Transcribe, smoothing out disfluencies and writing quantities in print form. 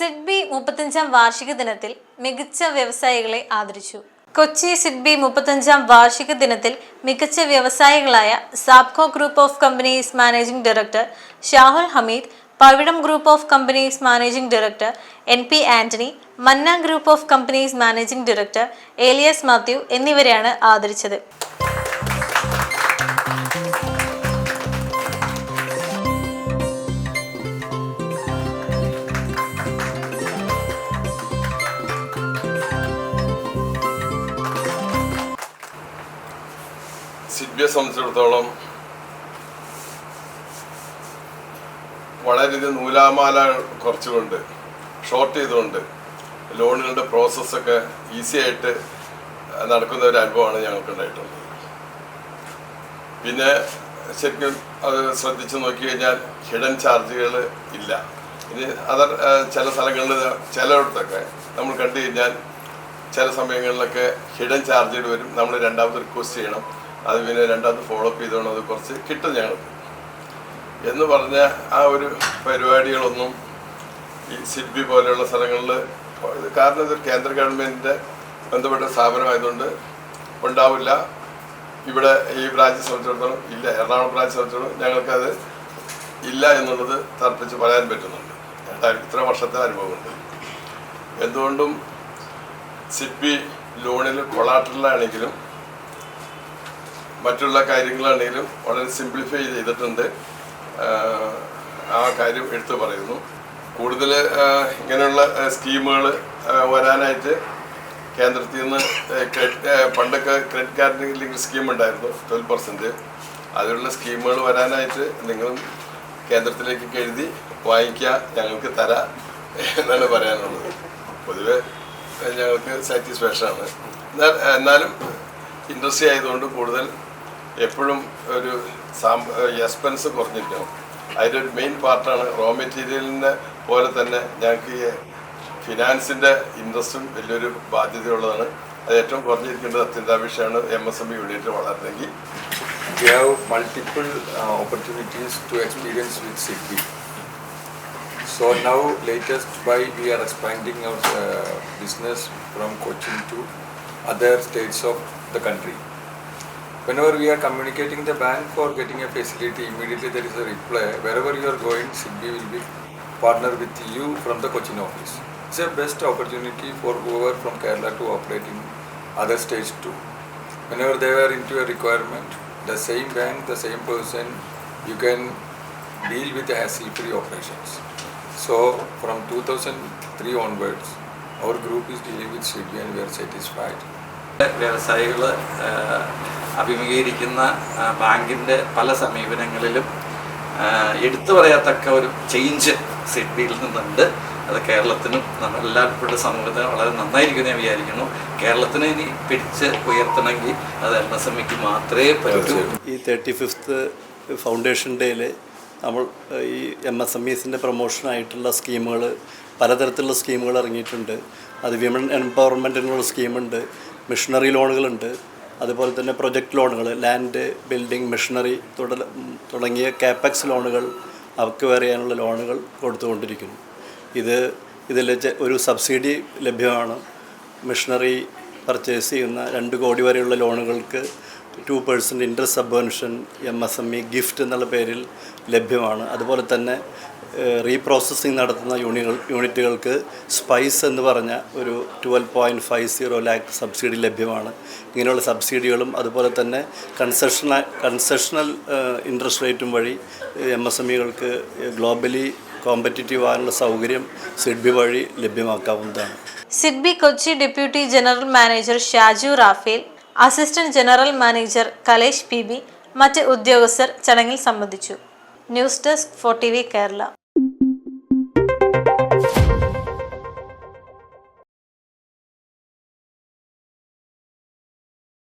SIDBI 35-ാം വാർഷിക ദിനത്തിൽ മികച്ച വ്യവസായികളെ ആദരിച്ചു. കൊച്ചി സിഡ്ബി 35-ാം വാർഷിക ദിനത്തിൽ മികച്ച വ്യവസായികളായ Sabco group of companies managing director Shahul Hameed, Pavizham group of companies managing director NP Antony, Manna group of companies managing director Elias Mathew എന്നിവരെയാണ് ആദരിച്ചത്. സിഡ്ബിയെ സംബന്ധിച്ചിടത്തോളം വളരെയധികം നൂലാമാല കുറച്ചുകൊണ്ട് ഷോർട്ട് ചെയ്തുകൊണ്ട് ലോണുകളുടെ പ്രോസസ്സൊക്കെ ഈസി ആയിട്ട് നടക്കുന്ന ഒരു അനുഭവമാണ് ഞങ്ങൾക്കുണ്ടായിട്ടുള്ളത്. പിന്നെ ശരിക്കും അത് ശ്രദ്ധിച്ച് നോക്കി കഴിഞ്ഞാൽ ഹിഡൻ ചാർജുകൾ ഇല്ല. ഇനി ചില സ്ഥലങ്ങളിൽ ചിലയിടത്തൊക്കെ നമ്മൾ കണ്ടു കഴിഞ്ഞാൽ ചില സമയങ്ങളിലൊക്കെ ഹിഡൻ ചാർജുകൾ വരും. നമ്മൾ രണ്ടാമത് റിക്വസ്റ്റ് ചെയ്യണം, അത് പിന്നെ രണ്ടാമത് ഫോളോ അപ്പ് ചെയ്തുകൊണ്ട് അത് കുറച്ച് കിട്ടും ഞങ്ങൾക്ക് എന്ന് പറഞ്ഞ ആ ഒരു പരിപാടികളൊന്നും ഈ സിഡ്ബി പോലെയുള്ള സ്ഥലങ്ങളിൽ, കാരണം ഇത് കേന്ദ്ര ഗവൺമെൻറ്റിൻ്റെ ബന്ധപ്പെട്ട സ്ഥാപനമായതുകൊണ്ട് ഉണ്ടാവില്ല. ഇവിടെ ഈ ബ്രാഞ്ച് സംബന്ധിച്ചിടത്തോളം ഇല്ല, എറണാകുളം ബ്രാഞ്ച് സംബന്ധിച്ചിടത്തോളം ഞങ്ങൾക്കത് ഇല്ല എന്നുള്ളത് തർപ്പിച്ച് പറയാൻ പറ്റുന്നുണ്ട്. ഇത്ര വർഷത്തെ അനുഭവമുണ്ട്. എന്തുകൊണ്ടും സിഡ്ബി ലോണിൽ കൊളാട്രലാണെങ്കിലും മറ്റുള്ള കാര്യങ്ങളാണെങ്കിലും വളരെ സിംപ്ലിഫൈ ചെയ്തിട്ടുണ്ട്. ആ കാര്യം എടുത്തു പറയുന്നു. കൂടുതൽ ഇങ്ങനെയുള്ള സ്കീമുകൾ വരാനായിട്ട് കേന്ദ്രത്തിൽ നിന്ന് പണ്ടൊക്കെ ക്രെഡിറ്റ് കാർഡ് ലിങ്ക് സ്കീം ഉണ്ടായിരുന്നു 12%. അതിലുള്ള സ്കീമുകൾ വരാനായിട്ട് നിങ്ങളും കേന്ദ്രത്തിലേക്ക് എഴുതി വാങ്ങിക്കുക, ഞങ്ങൾക്ക് തരാം എന്നാണ് പറയാനുള്ളത്. പൊതുവെ ഞങ്ങൾക്ക് സാറ്റിസ്ഫാക്ഷനാണ്. എന്നാലും ഇൻഡസ്ട്രി ആയതുകൊണ്ട് കൂടുതൽ എപ്പോഴും ഒരു എക്സ്പെൻസ് കുറഞ്ഞിരിക്കണം. അതിൻ്റെ ഒരു മെയിൻ പാർട്ടാണ് റോ മെറ്റീരിയലിനെ പോലെ തന്നെ ഞങ്ങൾക്ക് ഈ ഫിനാൻസിൻ്റെ ഇൻട്രസ്റ്റും വലിയൊരു ബാധ്യതയുള്ളതാണ്. അത് ഏറ്റവും കുറഞ്ഞിരിക്കേണ്ടത് അത്യന്താപേക്ഷയാണ് MSME യൂണിറ്റ് വളരണമെങ്കിൽ. We have multiple opportunities to experience with SIDBI. So now latest by we are expanding our business from Cochin to other states of the country. Whenever we are communicating the bank for getting a facility, immediately there is a reply. Wherever you are going, SIDBI will be partner with you from the Cochin office. It's a best opportunity for whoever from Kerala to operate in other states too. Whenever they are into a requirement, the same bank, the same person, you can deal with the hassle-free operations. So from 2003 onwards, our group is dealing with SIDBI and we are satisfied. വ്യവസായികൾ അഭിമുഖീകരിക്കുന്ന ബാങ്കിൻ്റെ പല സമീപനങ്ങളിലും എടുത്തു പറയത്തക്ക ഒരു change സിഡ്ബിയിൽ നിന്നുണ്ട്. അത് കേരളത്തിനും നമ്മളെല്ലാവരുടെ സമൂഹത്തിന് വളരെ നന്നായിരിക്കും ഞാൻ വിചാരിക്കുന്നു. കേരളത്തിന് ഇനി പിടിച്ച് ഉയർത്തണമെങ്കിൽ അത് MSMEക്ക് മാത്രമേ പറ്റൂ. ഈ 35th ഫൗണ്ടേഷൻ ഡേയിൽ നമ്മൾ ഈ MSMEസിൻ്റെ പ്രൊമോഷനായിട്ടുള്ള സ്കീമുകൾ, പലതരത്തിലുള്ള സ്കീമുകൾ ഇറങ്ങിയിട്ടുണ്ട്. അത് വിമൺ എംപവർമെൻറ്റിനുള്ള സ്കീമുണ്ട്, മിഷണറി ലോണുകളുണ്ട്, അതുപോലെ തന്നെ പ്രൊജക്റ്റ് ലോണുകൾ, ലാൻഡ്, ബിൽഡിംഗ്, മിഷണറി തുടങ്ങിയ കാപ്പെക്സ് ലോണുകൾ, അവർക്ക് വരെയാനുള്ള ലോണുകൾ കൊടുത്തുകൊണ്ടിരിക്കുന്നു. ഇതിൽ ഒരു സബ്സിഡി ലഭ്യമാണ്. മിഷണറി പർച്ചേസ് ചെയ്യുന്ന 2 കോടി വരെയുള്ള ലോണുകൾക്ക് 2% ഇൻട്രസ്റ്റ് സബ്വെൻഷൻ MSME ഗിഫ്റ്റ് എന്നുള്ള പേരിൽ ലഭ്യമാണ്. അതുപോലെ തന്നെ റീപ്രോസസ്സിങ് നടത്തുന്ന യൂണിറ്റുകൾക്ക് സ്പൈസ് എന്ന് പറഞ്ഞ ഒരു 12.50 lakh സബ്സിഡി ലഭ്യമാണ്. ഇങ്ങനെയുള്ള സബ്സിഡികളും അതുപോലെ തന്നെ കൺസെഷണൽ ഇൻട്രസ്റ്റ് റേറ്റും വഴി MSMEകൾക്ക് ഗ്ലോബലി കോമ്പറ്റിറ്റീവ് ആകാനുള്ള സൗകര്യം സിഡ്ബി വഴി ലഭ്യമാക്കാവുന്നതാണ്. SIDBI Kochi deputy general manager Shaju Raphael, assistant general manager Kalesh PB, മറ്റ് ഉദ്യോഗസ്ഥർ ചടങ്ങിൽ സംബന്ധിച്ചു. News desk 4TV Kerala.